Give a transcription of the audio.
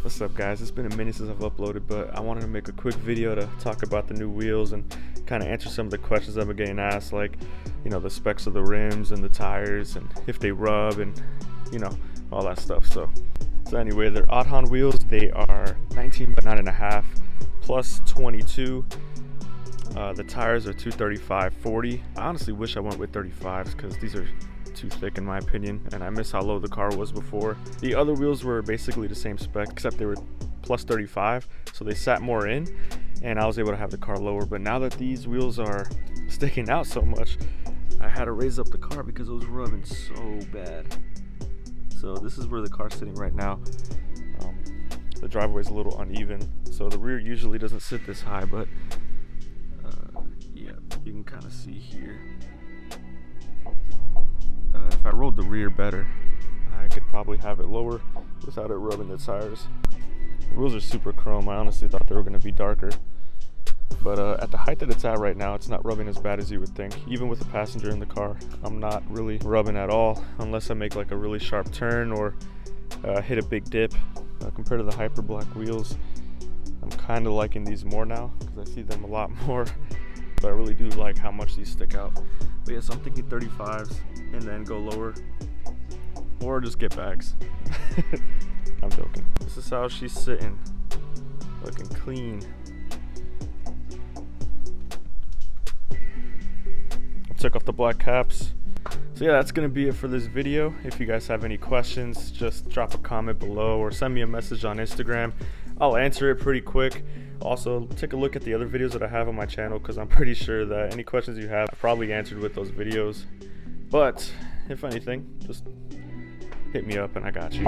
What's up, guys? It's been a minute since I've uploaded, but I wanted to make a quick video to talk about the new wheels and kind of answer some of the questions I've been getting asked, like, you know, the specs of the rims and the tires and if they rub and, you know, all that stuff. So anyway, they're Aodhan wheels. They are 19 by 9.5 plus 22. The tires are 235/40. I honestly wish I went with 35s because these are too thick in my opinion, and I miss how low the car was before. The other wheels were basically the same spec except they were plus 35, so they sat more in and I was able to have the car lower. But now that these wheels are sticking out so much, I had to raise up the car because it was rubbing so bad. So this is where the car's sitting right now. The driveway is a little uneven, so the rear usually doesn't sit this high, but yeah, you can kind of see here. If I rolled the rear better, I could probably have it lower without it rubbing the tires. The wheels are super chrome. I honestly thought they were going to be darker. But at the height that it's at right now, it's not rubbing as bad as you would think. Even with a passenger in the car, I'm not really rubbing at all unless I make like a really sharp turn or hit a big dip. Compared to the Hyper Black wheels, I'm kind of liking these more now because I see them a lot more. But I really do like how much these stick out. But yes, I'm thinking 35s and then go lower, or just get bags. I'm joking. This is how she's sitting, looking clean. I took off the black caps. So yeah, that's gonna be it for this video. If you guys have any questions, just drop a comment below or send me a message on Instagram. I'll answer it pretty quick. Also, take a look at the other videos that I have on my channel because I'm pretty sure that any questions you have I probably answered with those videos. But if anything, just hit me up and I got you.